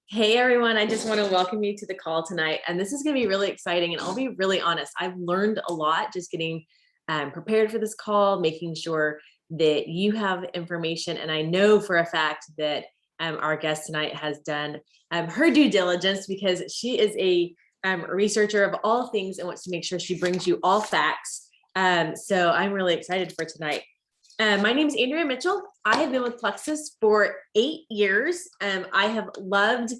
Hey everyone, I just want to welcome you to the call tonight. And this is going to be really exciting. And I'll be really honest, I've learned a lot just getting prepared for this call, making sure that you have information. And I know for a fact that our guest tonight has done her due diligence because she is a researcher of all things and wants to make sure she brings you all facts. So I'm really excited for tonight. My name is Andrea Mitchell. I have been with Plexus for 8 years. I have loved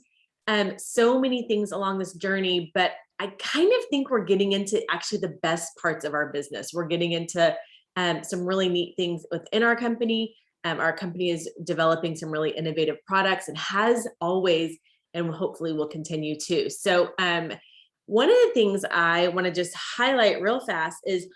so many things along this journey, but I kind of think we're getting into actually the best parts of our business. We're getting into some really neat things within our company. Our company is developing some really innovative products and has always, and hopefully will continue to. So one of the things I want to just highlight real fast is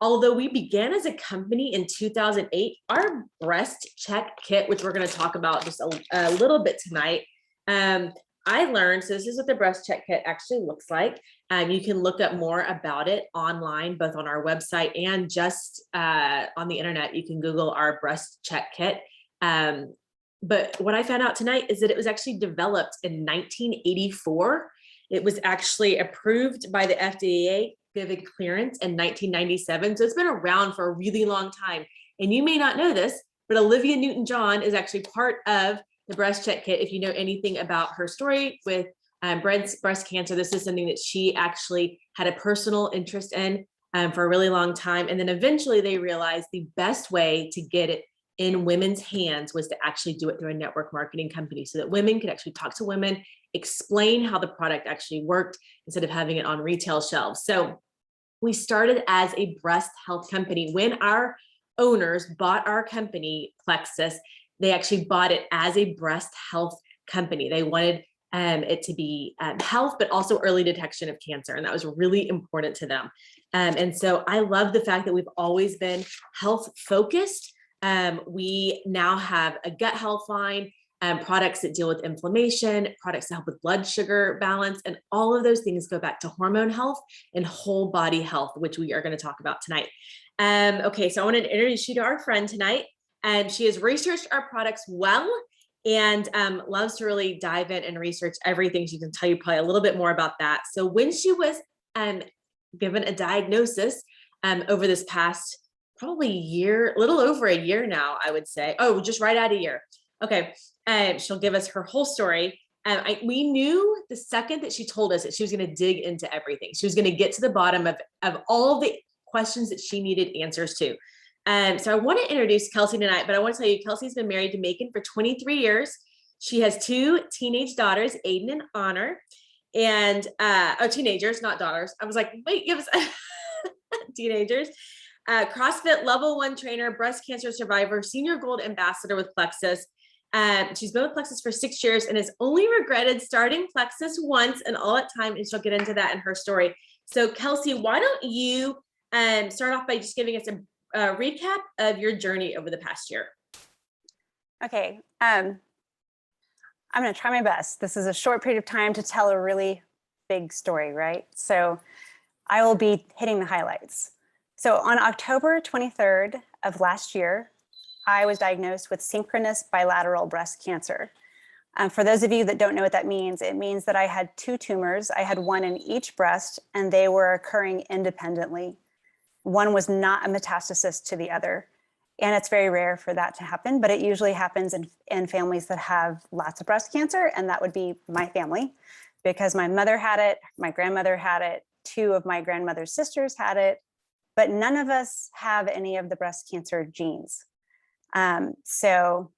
although we began as a company in 2008, our breast check kit, which we're going to talk about just a little bit tonight, I learned, so this is what the breast check kit actually looks like. You can look up more about it online, both on our website and just on the internet. You can Google our breast check kit. But what I found out tonight is that it was actually developed in 1984. It was actually approved by the FDA, given clearance in 1997. So it's been around for a really long time. And you may not know this, but Olivia Newton-John is actually part of the breast check kit. If you know anything about her story with breast cancer, this is something that she actually had a personal interest in for a really long time. And then eventually they realized the best way to get it in women's hands was to actually do it through a network marketing company so that women could actually talk to women, explain how the product actually worked instead of having it on retail shelves. So we started as a breast health company. When our owners bought our company, Plexus, they actually bought it as a breast health company. They wanted it to be health, but also early detection of cancer. And that was really important to them. And so I love the fact that we've always been health focused. We now have a gut health line, products that deal with inflammation, products that help with blood sugar balance, and all of those things go back to hormone health and whole body health, which we are going to talk about tonight. Okay, so I wanted to introduce you to our friend tonight. She has researched our products well and loves to really dive in and research everything. She can tell you probably a little bit more about that. So when she was given a diagnosis over this past probably year, a little over a year now, I would say. Oh, just right at a year. Okay, she'll give us her whole story. We knew the second that she told us that she was going to dig into everything. She was going to get to the bottom of all the questions that she needed answers to. So I want to introduce Kellsey tonight, but I want to tell you, Kellsey's been married to Macon for 23 years. She has 2 teenage daughters, Aiden and Honor, and teenagers, not daughters. I was like, wait, give us teenagers. CrossFit level 1 trainer, breast cancer survivor, senior gold ambassador with Plexus. She's been with Plexus for 6 years and has only regretted starting Plexus once and all at time, and she'll get into that in her story. So Kellsey, why don't you start off by just giving us a recap of your journey over the past year? Okay, I'm going to try my best. This is a short period of time to tell a really big story, right? So I will be hitting the highlights. So on October 23rd of last year, I was diagnosed with synchronous bilateral breast cancer. For those of you that don't know what that means, it means that I had 2 tumors. I had one in each breast, and they were occurring independently. One was not a metastasis to the other. And it's very rare for that to happen, but it usually happens in families that have lots of breast cancer, and that would be my family, because my mother had it, my grandmother had it, 2 of my grandmother's sisters had it, but none of us have any of the breast cancer genes. So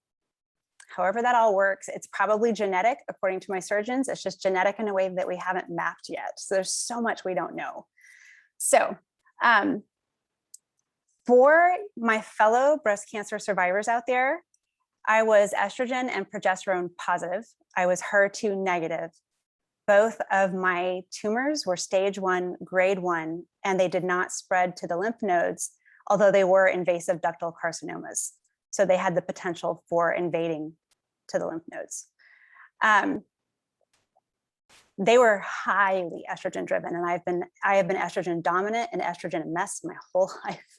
however that all works, it's probably genetic, according to my surgeons. It's just genetic in a way that we haven't mapped yet. So there's so much we don't know. So for my fellow breast cancer survivors out there, I was estrogen and progesterone positive. I was HER2 negative. Both of my tumors were stage 1, grade 1, and they did not spread to the lymph nodes, although they were invasive ductal carcinomas. So they had the potential for invading to the lymph nodes. They were highly estrogen driven, and I have been estrogen dominant and estrogen a mess my whole life.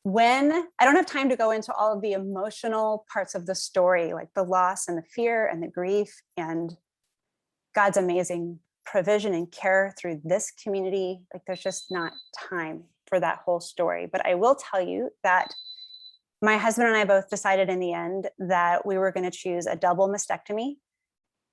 when I don't have time to go into all of the emotional parts of the story, like the loss and the fear and the grief and God's amazing provision and care through this community, like there's just not time for that whole story. But I will tell you that my husband and I both decided in the end that we were going to choose a double mastectomy,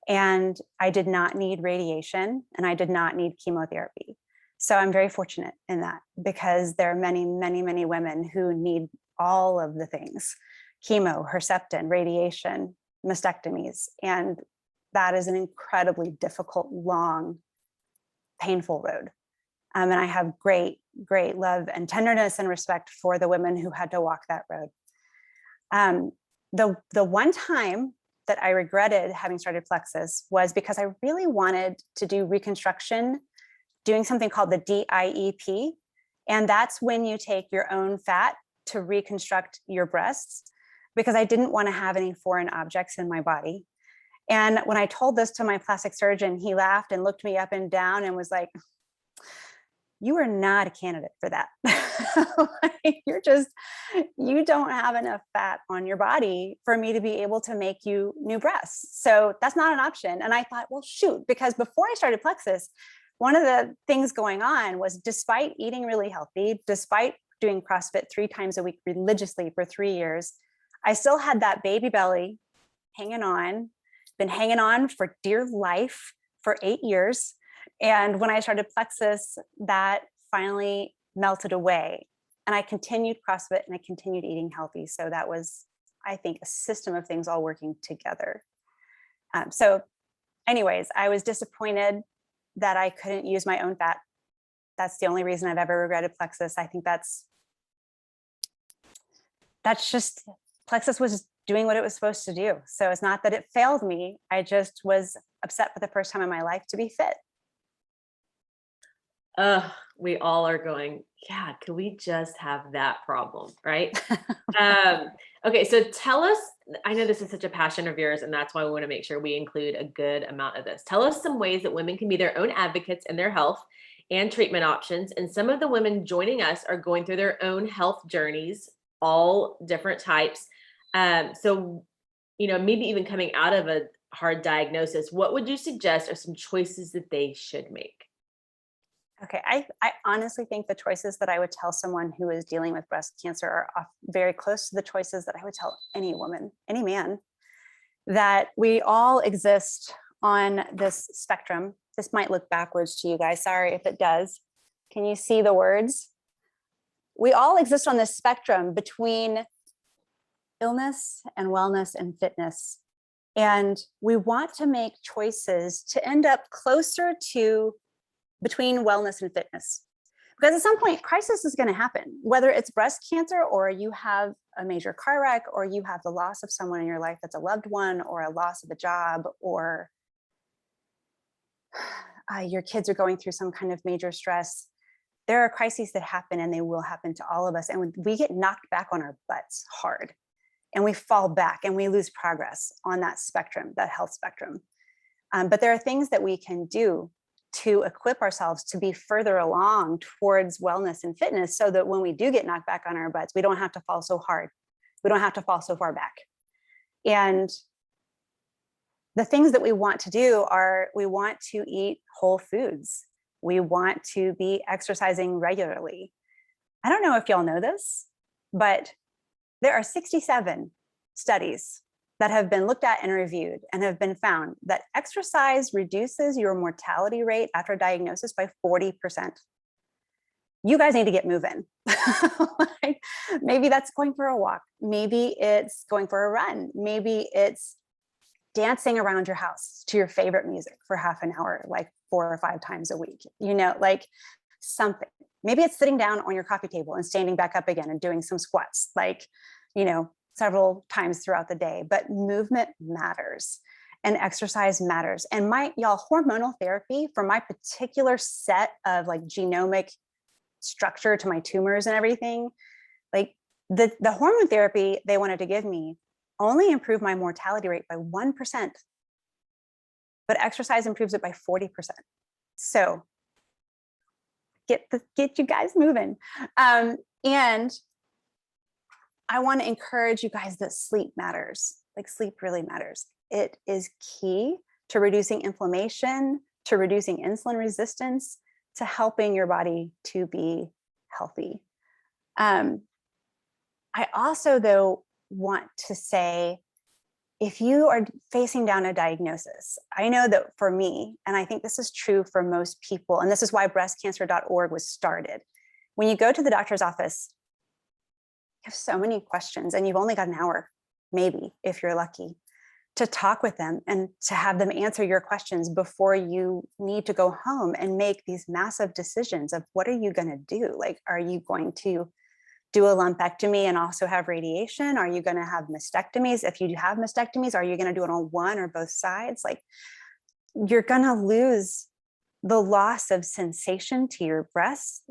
and I did not need radiation and I did not need chemotherapy. So I'm very fortunate in that, because there are many, many, many women who need all of the things: chemo, Herceptin, radiation, mastectomies. And that is an incredibly difficult, long, painful road. And I have great, great love and tenderness and respect for the women who had to walk that road. The one time that I regretted having started Plexus was because I really wanted to do reconstruction, doing something called the DIEP. And that's when you take your own fat to reconstruct your breasts, because I didn't want to have any foreign objects in my body. And when I told this to my plastic surgeon, he laughed and looked me up and down and was like, "You are not a candidate for that. You don't have enough fat on your body for me to be able to make you new breasts. So that's not an option." And I thought, well, shoot, because before I started Plexus, one of the things going on was, despite eating really healthy, despite doing CrossFit 3 times a week religiously for 3 years, I still had that baby belly hanging on, been hanging on for dear life for 8 years. And when I started Plexus, that finally melted away. And I continued CrossFit and I continued eating healthy. So that was, I think, a system of things all working together. So anyways, I was disappointed that I couldn't use my own fat. That's the only reason I've ever regretted Plexus. I think that's just, Plexus was doing what it was supposed to do. So it's not that it failed me. I just was upset for the first time in my life to be fit. We all are going, yeah, could we just have that problem, right? Okay, so tell us, I know this is such a passion of yours, and that's why we want to make sure we include a good amount of this. Tell us some ways that women can be their own advocates in their health and treatment options. And some of the women joining us are going through their own health journeys, all different types. So, maybe even coming out of a hard diagnosis, what would you suggest are some choices that they should make? Okay, I honestly think the choices that I would tell someone who is dealing with breast cancer are very close to the choices that I would tell any woman, any man, that we all exist on this spectrum. This might look backwards to you guys. Sorry if it does. Can you see the words? We all exist on this spectrum between illness and wellness and fitness. And we want to make choices to end up closer to between wellness and fitness. Because at some point, crisis is going to happen, whether it's breast cancer or you have a major car wreck or you have the loss of someone in your life that's a loved one, or a loss of a job, or your kids are going through some kind of major stress. There are crises that happen, and they will happen to all of us. And we get knocked back on our butts hard, and we fall back and we lose progress on that spectrum, that health spectrum. But there are things that we can do to equip ourselves to be further along towards wellness and fitness, so that when we do get knocked back on our butts, we don't have to fall so hard. We don't have to fall so far back. And the things that we want to do are, we want to eat whole foods. We want to be exercising regularly. I don't know if y'all know this, but there are 67 studies that have been looked at and reviewed and have been found that exercise reduces your mortality rate after diagnosis by 40%. You guys need to get moving. Like, maybe that's going for a walk. Maybe it's going for a run. Maybe it's dancing around your house to your favorite music for half an hour, like 4 or 5 times a week, like something. Maybe it's sitting down on your coffee table and standing back up again and doing some squats, several times throughout the day. But movement matters and exercise matters. And hormonal therapy for my particular set of genomic structure to my tumors and everything, the hormone therapy they wanted to give me only improved my mortality rate by 1%, but exercise improves it by 40%. So get you guys moving. And I want to encourage you guys that sleep matters. Like sleep really matters. It is key to reducing inflammation, to reducing insulin resistance, to helping your body to be healthy. I also, though, want to say, if you are facing down a diagnosis, I know that for me, and I think this is true for most people, and this is why breastcancer.org was started. When you go to the doctor's office, you have so many questions and you've only got an hour, maybe, if you're lucky, to talk with them and to have them answer your questions before you need to go home and make these massive decisions of what are you going to do? Like, are you going to do a lumpectomy and also have radiation? Are you going to have mastectomies? If you have mastectomies, are you going to do it on one or both sides? Like, you're going to lose the loss of sensation to your breasts.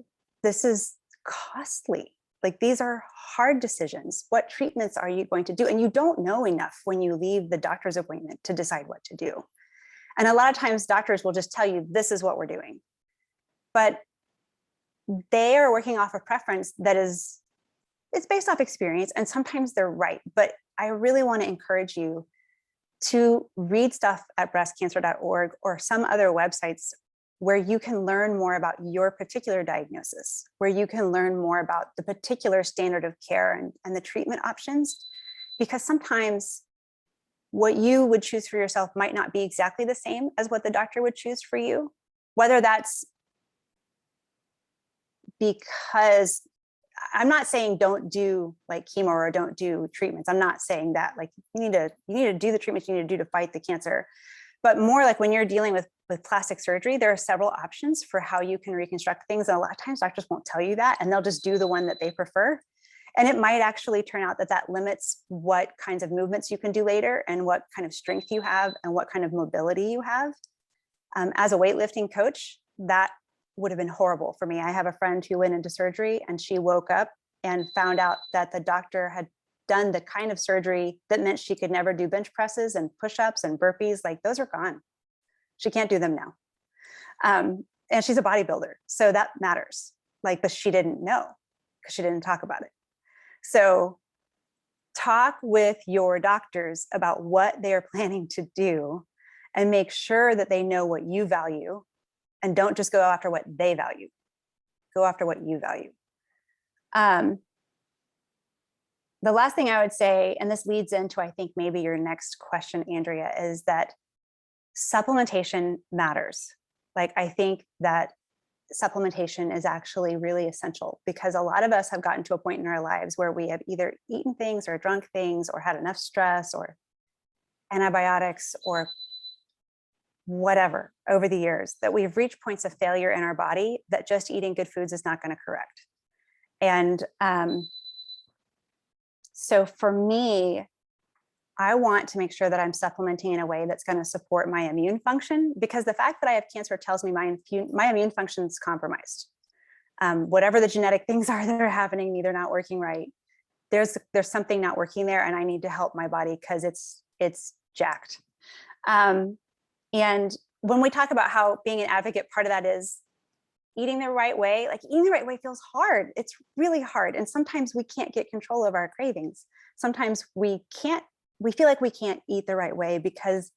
This is costly. Like, these are hard decisions. What treatments are you going to do? And you don't know enough when you leave the doctor's appointment to decide what to do. And a lot of times doctors will just tell you, this is what we're doing. But they are working off a preference that is, it's based off experience, and sometimes they're right. But I really want to encourage you to read stuff at breastcancer.org or some other websites where you can learn more about your particular diagnosis, where you can learn more about the particular standard of care and the treatment options, because sometimes what you would choose for yourself might not be exactly the same as what the doctor would choose for you, whether that's because I'm not saying don't do like chemo or don't do treatments. I'm not saying that. Like, you need to do the treatments you need to do to fight the cancer, but more like when you're dealing with plastic surgery, there are several options for how you can reconstruct things. And a lot of times doctors won't tell you that, and they'll just do the one that they prefer. And it might actually turn out that that limits what kinds of movements you can do later and what kind of strength you have and what kind of mobility you have. As a weightlifting coach, that would have been horrible for me. I have a friend who went into surgery and she woke up and found out that the doctor had done the kind of surgery that meant she could never do bench presses and push-ups and burpees. Like, those are gone. She can't do them now. And she's a bodybuilder, so that matters. Like, but she didn't know because she didn't talk about it. So talk with your doctors about what they are planning to do and make sure that they know what you value, and don't just go after what they value. Go after what you value. The last thing I would say, and this leads into, I think, maybe your next question, Andrea, is that supplementation matters. Like, I think that supplementation is actually really essential, because a lot of us have gotten to a point in our lives where we have either eaten things or drunk things or had enough stress or antibiotics or whatever over the years, that we've reached points of failure in our body that just eating good foods is not going to correct. And so for me, I want to make sure that I'm supplementing in a way that's going to support my immune function, because the fact that I have cancer tells me my immune function is compromised. Whatever the genetic things are that are happening, they're not working right. There's something not working there, and I need to help my body because it's jacked. And when we talk about how being an advocate, part of that is eating the right way. Like, eating the right way feels hard. It's really hard. And sometimes we can't get control of our cravings. Sometimes we feel like we can't eat the right way because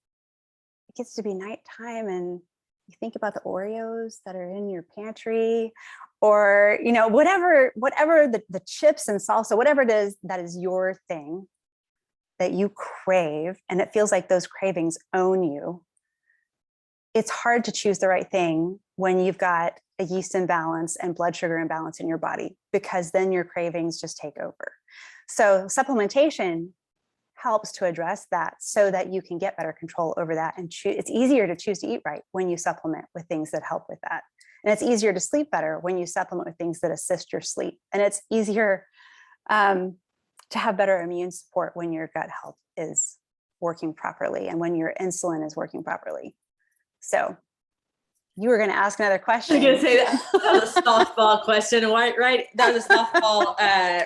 it gets to be nighttime and you think about the Oreos that are in your pantry, or, whatever the chips and salsa, whatever it is that is your thing that you crave, and it feels like those cravings own you. It's hard to choose the right thing when you've got a yeast imbalance and blood sugar imbalance in your body, because then your cravings just take over. So supplementation helps to address that so that you can get better control over that. And it's easier to choose to eat right when you supplement with things that help with that. And it's easier to sleep better when you supplement with things that assist your sleep. And it's easier to have better immune support when your gut health is working properly and when your insulin is working properly. So you were going to ask another question. I was going to say that was a softball question, right? That was a softball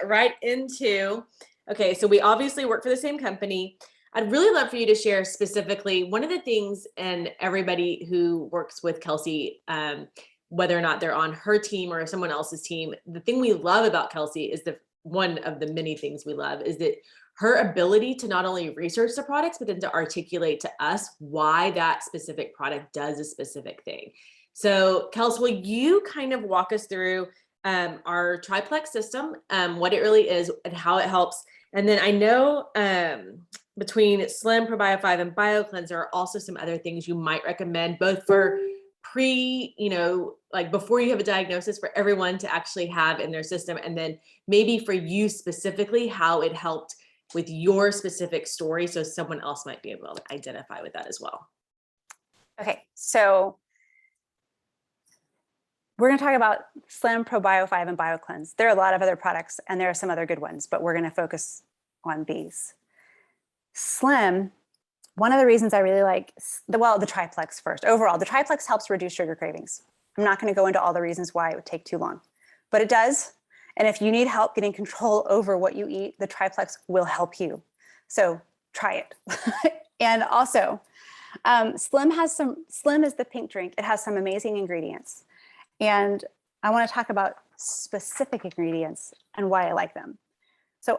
right into, okay, so we obviously work for the same company. I'd really love for you to share specifically one of the things, and everybody who works with Kellsey, whether or not they're on her team or someone else's team, the thing we love about Kellsey is one of the many things we love, is that her ability to not only research the products, but then to articulate to us why that specific product does a specific thing. So Kels, will you kind of walk us through our triplex system, what it really is and how it helps? And then I know between Slim, Probio 5, and BioCleanse, there are also some other things you might recommend, both for like before you have a diagnosis, for everyone to actually have in their system. And then maybe for you specifically, how it helped with your specific story. So someone else might be able to identify with that as well. Okay, so we're going to talk about Slim, Probio 5, and BioCleanse. There are a lot of other products and there are some other good ones, but we're going to focus on these. Slim, one of the reasons I really like the triplex first. Overall, the triplex helps reduce sugar cravings. I'm not going to go into all the reasons why, it would take too long, but it does. And if you need help getting control over what you eat, the triplex will help you. So try it. And also, Slim is the pink drink. It has some amazing ingredients. And I want to talk about specific ingredients and why I like them. So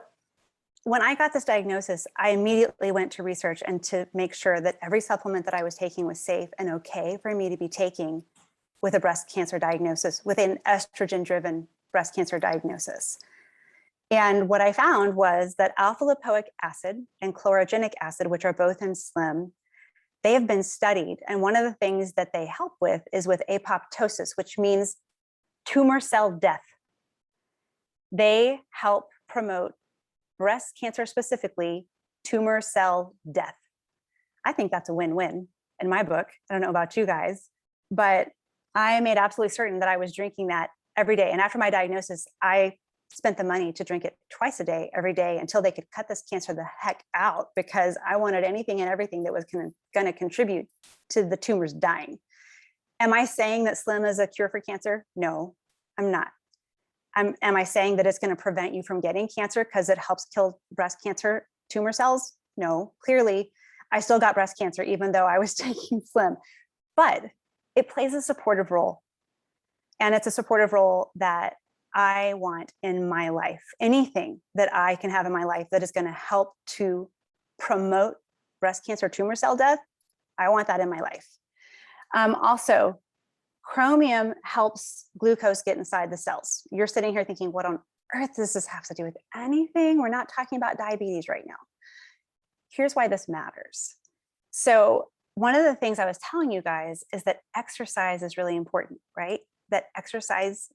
when I got this diagnosis, I immediately went to research and to make sure that every supplement that I was taking was safe and okay for me to be taking with a breast cancer diagnosis, with an estrogen-driven breast cancer diagnosis. And what I found was that alpha lipoic acid and chlorogenic acid, which are both in Slim, they have been studied. And one of the things that they help with is with apoptosis, which means tumor cell death. They help promote breast cancer, specifically tumor cell death. I think that's a win-win in my book. I don't know about you guys, but I made absolutely certain that I was drinking that every day. And after my diagnosis, I spent the money to drink it twice a day, every day, until they could cut this cancer the heck out, because I wanted anything and everything that was going to contribute to the tumors dying. Am I saying that Slim is a cure for cancer? No, I'm not. Am I saying that it's going to prevent you from getting cancer because it helps kill breast cancer tumor cells? No, clearly I still got breast cancer even though I was taking Slim, but it plays a supportive role. And it's a supportive role that I want in my life. Anything that I can have in my life that is going to help to promote breast cancer tumor cell death, I want that in my life. Also, chromium helps glucose get inside the cells. You're sitting here thinking, what on earth does this have to do with anything? We're not talking about diabetes right now. Here's why this matters. So one of the things I was telling you guys is that exercise is really important, right? That exercise,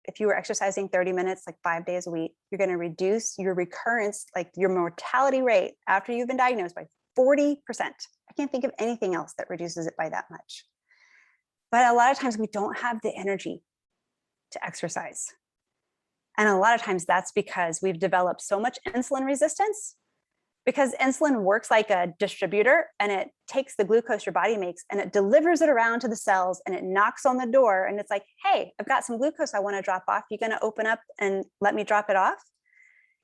if you were exercising 30 minutes, like 5 days a week, you're going to reduce your recurrence, like your mortality rate after you've been diagnosed, by 40%. I can't think of anything else that reduces it by that much. But a lot of times we don't have the energy to exercise. And a lot of times that's because we've developed so much insulin resistance, because insulin works like a distributor and it takes the glucose your body makes and it delivers it around to the cells and it knocks on the door and it's like, hey, I've got some glucose I want to drop off. You going to open up and let me drop it off?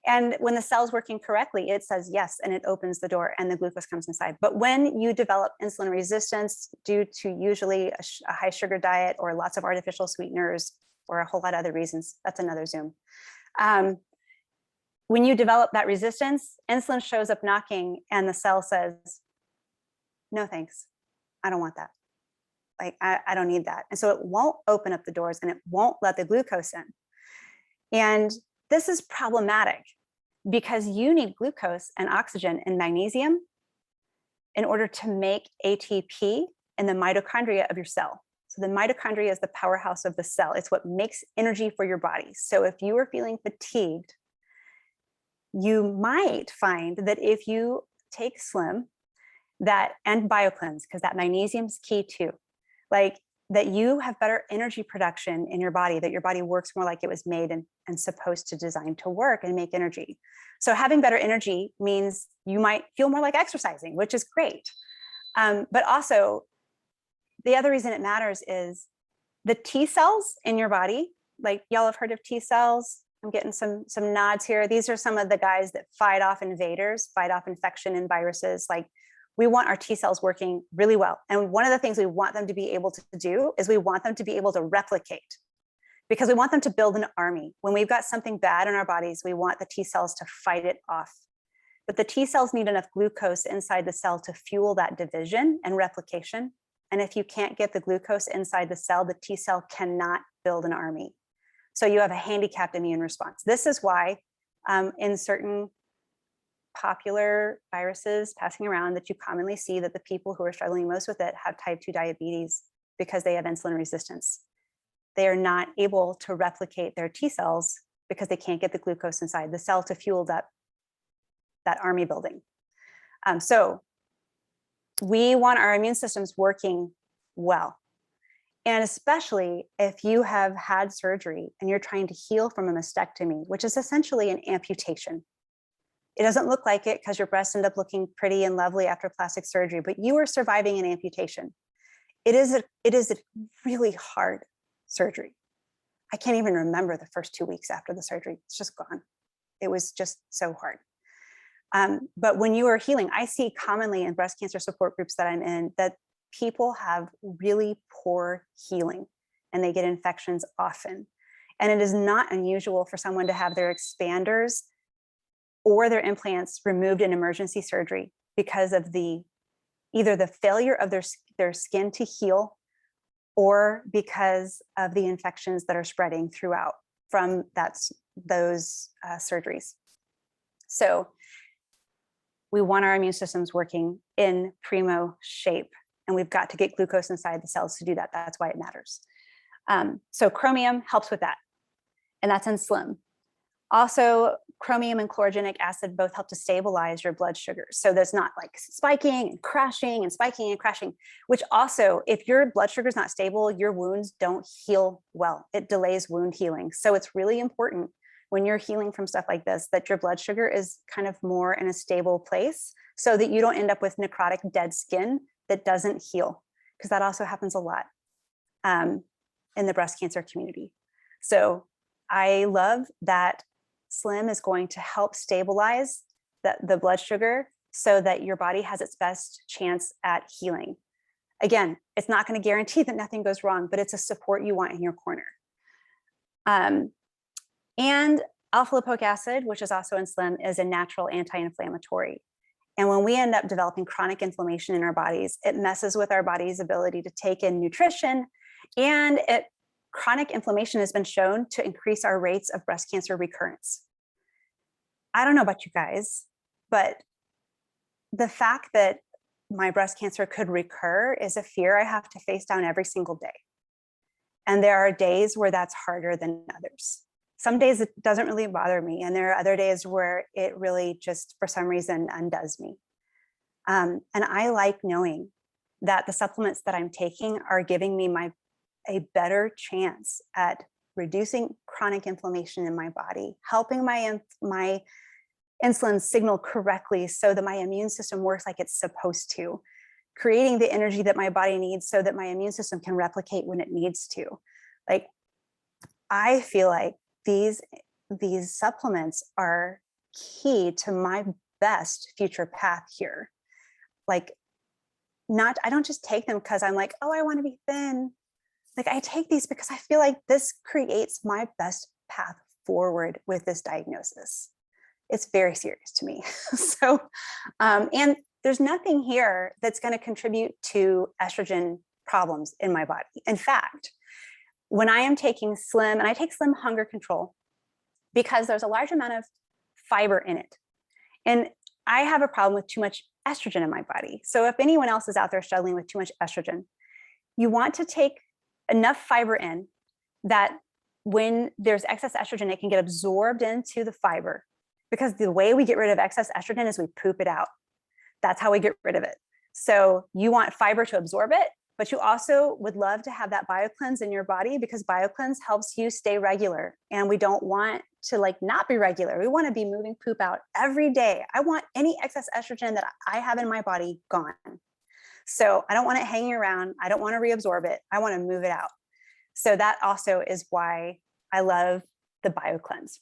And when the cell's working correctly, it says yes, and it opens the door and the glucose comes inside. But when you develop insulin resistance due to usually a high sugar diet or lots of artificial sweeteners or a whole lot of other reasons, that's another Zoom. When you develop that resistance, insulin shows up knocking and the cell says, no, thanks. I don't want that. Like, I don't need that. And so it won't open up the doors and it won't let the glucose in. And this is problematic because you need glucose and oxygen and magnesium in order to make ATP in the mitochondria of your cell. So the mitochondria is the powerhouse of the cell. It's what makes energy for your body. So if you are feeling fatigued, you might find that if you take Slim and BioCleanse, because that magnesium is key too, like that you have better energy production in your body, that your body works more like it was made and supposed to design to work and make energy. So having better energy means you might feel more like exercising, which is great. But also the other reason it matters is the T cells in your body. Like, y'all have heard of T cells. I'm getting some nods here. These are some of the guys that fight off invaders, fight off infection and viruses. Like, we want our T cells working really well. And one of the things we want them to be able to do is we want them to be able to replicate. because we want them to build an army. When we've got something bad in our bodies, we want the T cells to fight it off. But the T cells need enough glucose inside the cell to fuel that division and replication. And if you can't get the glucose inside the cell, the T cell cannot build an army. So you have a handicapped immune response. This is why in certain popular viruses passing around that you commonly see that the people who are struggling most with it have type 2 diabetes because they have insulin resistance. They are not able to replicate their T cells because they can't get the glucose inside the cell to fuel that army building. So we want our immune systems working well. And especially if you have had surgery and you're trying to heal from a mastectomy, which is essentially an amputation. It doesn't look like it because your breasts end up looking pretty and lovely after plastic surgery, but you are surviving an amputation. It is a really hard surgery. I can't even remember the first 2 weeks after the surgery. It's just gone. It was just so hard. But when you are healing, I see commonly in breast cancer support groups that I'm in that people have really poor healing and they get infections often. And it is not unusual for someone to have their expanders or their implants removed in emergency surgery because of either the failure of their skin to heal or because of the infections that are spreading throughout from those surgeries. So we want our immune systems working in primo shape, and we've got to get glucose inside the cells to do that. That's why it matters. So chromium helps with that, and that's in Slim. Also, chromium and chlorogenic acid both help to stabilize your blood sugar. So there's not like spiking and crashing and spiking and crashing, which also, if your blood sugar is not stable, your wounds don't heal well. It delays wound healing. So it's really important when you're healing from stuff like this, that your blood sugar is kind of more in a stable place so that you don't end up with necrotic dead skin that doesn't heal, because that also happens a lot in the breast cancer community. So I love that Slim is going to help stabilize the blood sugar so that your body has its best chance at healing. Again, it's not going to guarantee that nothing goes wrong, but it's a support you want in your corner. And alpha lipoic acid, which is also in Slim, is a natural anti-inflammatory. And when we end up developing chronic inflammation in our bodies, it messes with our body's ability to take in nutrition, and chronic inflammation has been shown to increase our rates of breast cancer recurrence. I don't know about you guys, but the fact that my breast cancer could recur is a fear I have to face down every single day. And there are days where that's harder than others. Some days it doesn't really bother me, and there are other days where it really just, for some reason, undoes me. And I like knowing that the supplements that I'm taking are giving me a better chance at reducing chronic inflammation in my body, helping my insulin signal correctly so that my immune system works like it's supposed to, creating the energy that my body needs so that my immune system can replicate when it needs to. Like, I feel like these supplements are key to my best future path here. Like, I don't just take them because I'm like, oh, I want to be thin. Like, I take these because I feel like this creates my best path forward with this diagnosis. It's very serious to me. So, and there's nothing here that's going to contribute to estrogen problems in my body. In fact, when I am taking Slim, and I take Slim Hunger Control because there's a large amount of fiber in it. And I have a problem with too much estrogen in my body. So if anyone else is out there struggling with too much estrogen, you want to take enough fiber in that when there's excess estrogen, it can get absorbed into the fiber, because the way we get rid of excess estrogen is we poop it out. That's how we get rid of it. So you want fiber to absorb it, but you also would love to have that BioCleanse in your body, because BioCleanse helps you stay regular. And we don't want to not be regular. We want to be moving poop out every day. I want any excess estrogen that I have in my body gone. So I don't want it hanging around. I don't want to reabsorb it. I want to move it out. So that also is why I love the BioCleanse,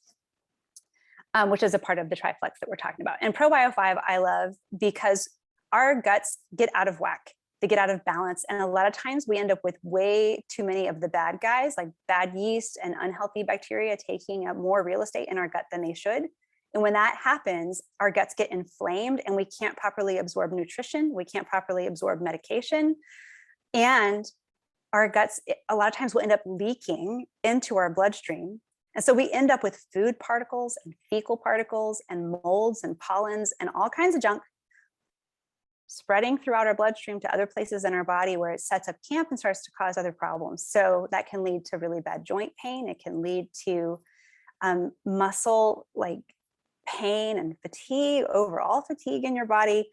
which is a part of the Triflex that we're talking about. And ProBio 5 I love because our guts get out of whack. they get out of balance. And a lot of times we end up with way too many of the bad guys, like bad yeast and unhealthy bacteria taking up more real estate in our gut than they should. And when that happens, our guts get inflamed and we can't properly absorb nutrition. We can't properly absorb medication. And our guts, a lot of times, will end up leaking into our bloodstream. And so we end up with food particles and fecal particles and molds and pollens and all kinds of junk spreading throughout our bloodstream to other places in our body where it sets up camp and starts to cause other problems. So that can lead to really bad joint pain. It can lead to muscle like pain and fatigue, overall fatigue in your body.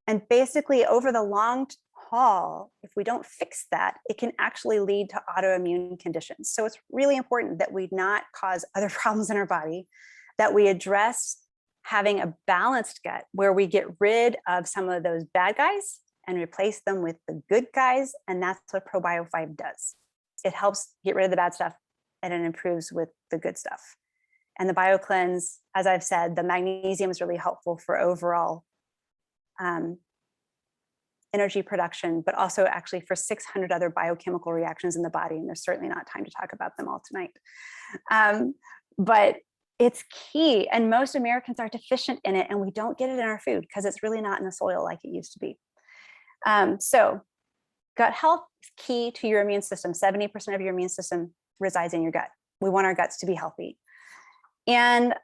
And basically over the long haul, if we don't fix that, it can actually lead to autoimmune conditions. So it's really important that we not cause other problems in our body, that we address having a balanced gut where we get rid of some of those bad guys and replace them with the good guys. And that's what ProBio 5 does. It helps get rid of the bad stuff and it improves with the good stuff. And the BioCleanse, as I've said, the magnesium is really helpful for overall energy production, but also actually for 600 other biochemical reactions in the body. And there's certainly not time to talk about them all tonight. But it's key. And most Americans are deficient in it and we don't get it in our food because it's really not in the soil like it used to be. So gut health is key to your immune system. 70% of your immune system resides in your gut. We want our guts to be healthy. And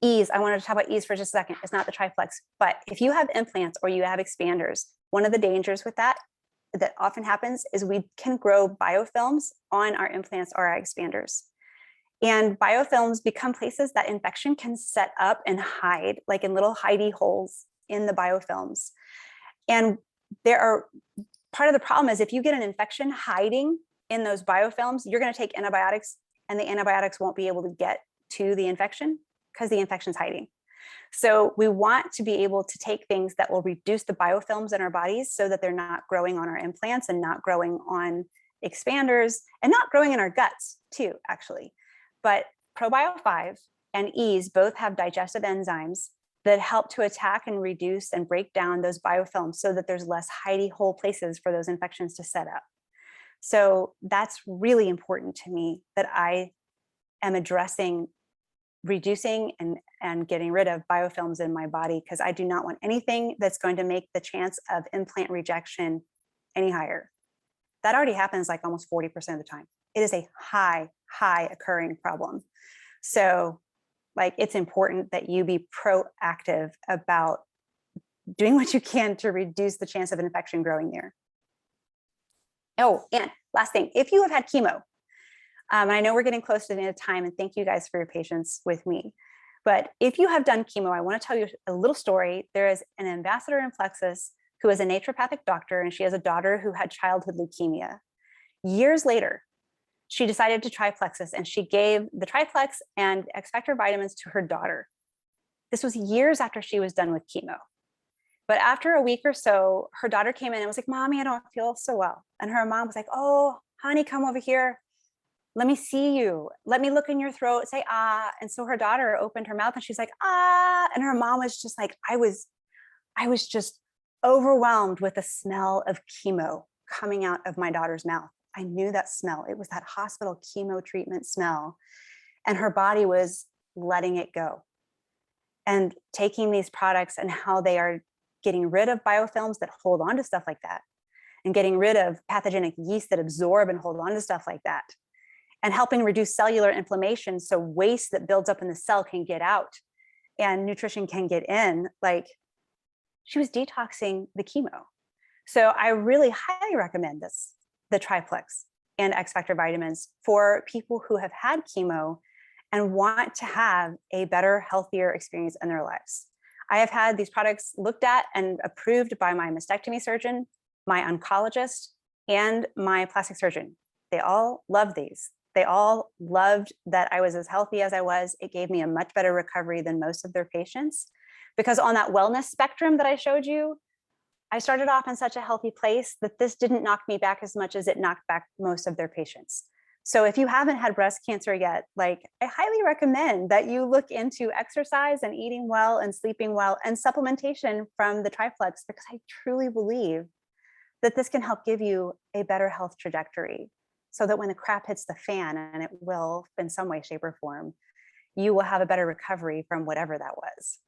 ease, I wanted to talk about ease for just a second. It's not the triplex, but if you have implants or you have expanders, one of the dangers with that often happens is we can grow biofilms on our implants or our expanders. And biofilms become places that infection can set up and hide, like in little hidey holes in the biofilms. And part of the problem is if you get an infection hiding in those biofilms, you're going to take antibiotics and the antibiotics won't be able to get to the infection because the infection's hiding. So we want to be able to take things that will reduce the biofilms in our bodies so that they're not growing on our implants and not growing on expanders and not growing in our guts too, actually. But ProBio 5 and Ease both have digestive enzymes that help to attack and reduce and break down those biofilms so that there's less hidey hole places for those infections to set up. So that's really important to me that I am addressing reducing and getting rid of biofilms in my body because I do not want anything that's going to make the chance of implant rejection any higher. That already happens like almost 40% of the time. It is a high occurring problem. So like it's important that you be proactive about doing what you can to reduce the chance of an infection growing there. Oh, and last thing, if you have had chemo, and I know we're getting close to the end of time, and thank you guys for your patience with me. But if you have done chemo, I want to tell you a little story. There is an ambassador in Plexus who is a naturopathic doctor, and she has a daughter who had childhood leukemia. Years later, she decided to try Plexus, and she gave the triplex and X Factor vitamins to her daughter. This was years after she was done with chemo. But after a week or so, her daughter came in and was like, "Mommy, I don't feel so well." And her mom was like, "Oh, honey, come over here. Let me see you. Let me look in your throat, say, ah." And so her daughter opened her mouth and she's like, ah. And her mom was just like, I was just overwhelmed with the smell of chemo coming out of my daughter's mouth. I knew that smell. It was that hospital chemo treatment smell. And her body was letting it go. And taking these products and how they are getting rid of biofilms that hold on to stuff like that, and getting rid of pathogenic yeast that absorb and hold on to stuff like that, and helping reduce cellular inflammation so waste that builds up in the cell can get out and nutrition can get in. Like she was detoxing the chemo. So I really highly recommend this, the triplex and X Factor vitamins for people who have had chemo and want to have a better, healthier experience in their lives. I have had these products looked at and approved by my mastectomy surgeon, my oncologist, and my plastic surgeon. They all love these. They all loved that I was as healthy as I was. It gave me a much better recovery than most of their patients, because on that wellness spectrum that I showed you, I started off in such a healthy place that this didn't knock me back as much as it knocked back most of their patients. So if you haven't had breast cancer yet, like I highly recommend that you look into exercise and eating well and sleeping well and supplementation from the triplex, because I truly believe that this can help give you a better health trajectory so that when the crap hits the fan, and it will in some way, shape, or form, you will have a better recovery from whatever that was.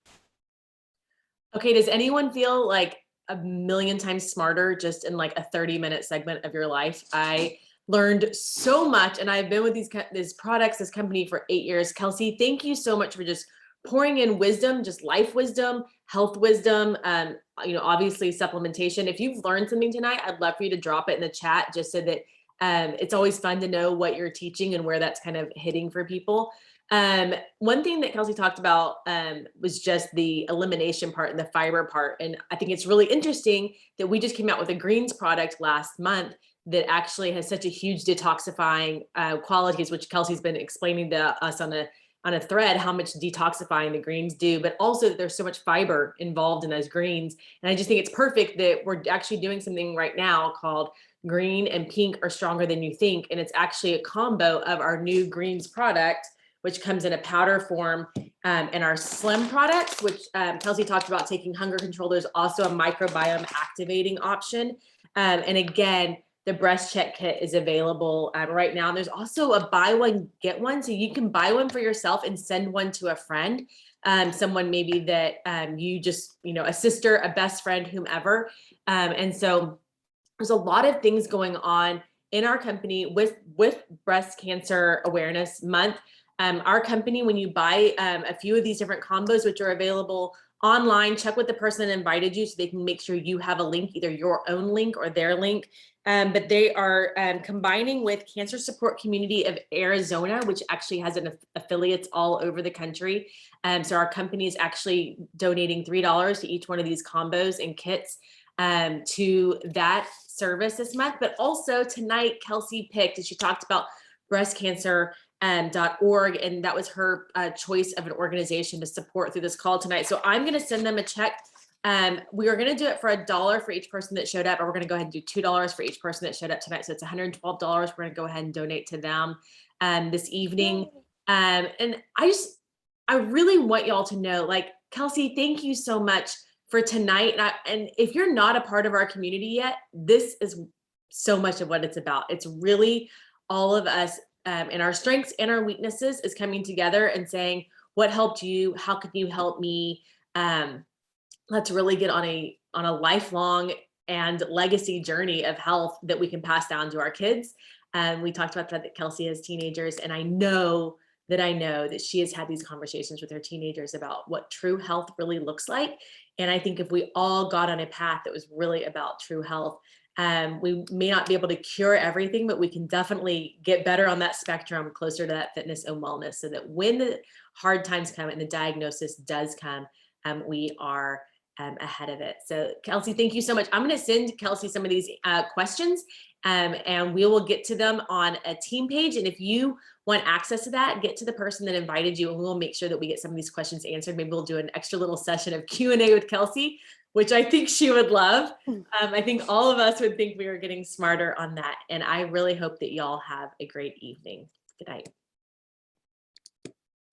Okay, does anyone feel like a million times smarter just in like a 30-minute segment of your life? I learned so much, and I've been with these products, this company for 8 years. Kellsey, thank you so much for just pouring in wisdom, just life wisdom, health wisdom, obviously supplementation. If you've learned something tonight, I'd love for you to drop it in the chat just so that it's always fun to know what you're teaching and where that's kind of hitting for people. One thing that Kellsey talked about was just the elimination part and the fiber part. And I think it's really interesting that we just came out with a greens product last month that actually has such a huge detoxifying qualities, which Kellsey's been explaining to us on a thread, how much detoxifying the greens do, but also that there's so much fiber involved in those greens. And I just think it's perfect that we're actually doing something right now called Green and Pink Are Stronger Than You Think. And it's actually a combo of our new greens product, which comes in a powder form, and our slim products, which Kellsey talked about taking hunger control. There's also a microbiome activating option. And again, the breast check kit is available right now. There's also a buy one, get one. So you can buy one for yourself and send one to a friend, someone maybe that you just, a sister, a best friend, whomever. And so there's a lot of things going on in our company with Breast Cancer Awareness Month. Our company, when you buy a few of these different combos, which are available online, check with the person that invited you so they can make sure you have a link, either your own link or their link. But they are combining with Cancer Support Community of Arizona, which actually has affiliates all over the country. So our company is actually donating $3 to each one of these combos and kits to that service this month. But also tonight, Kellsey picked, and she talked about breast cancer .org, and that was her choice of an organization to support through this call tonight. So I'm going to send them a check. We are going to do it for $1 for each person that showed up, or we're going to go ahead and do $2 for each person that showed up tonight. So it's $112. We're going to go ahead and donate to them this evening. And I really want y'all to know, like, Kellsey, thank you so much for tonight. And if you're not a part of our community yet, this is so much of what it's about. It's really all of us and our strengths and our weaknesses is coming together and saying, what helped you? How can you help me? Let's really get on a lifelong and legacy journey of health that we can pass down to our kids. We talked about that Kellsey has teenagers, and I know that she has had these conversations with her teenagers about what true health really looks like. And I think if we all got on a path that was really about true health, we may not be able to cure everything, but we can definitely get better on that spectrum, closer to that fitness and wellness, so that when the hard times come and the diagnosis does come, we are ahead of it. So Kellsey, thank you so much. I'm going to send Kellsey some of these questions, and we will get to them on a team page. And if you want access to that, get to the person that invited you, and we'll make sure that we get some of these questions answered. Maybe we'll do an extra little session of Q&A with Kellsey, which I think she would love. I think all of us would think we were getting smarter on that. And I really hope that y'all have a great evening. Good night.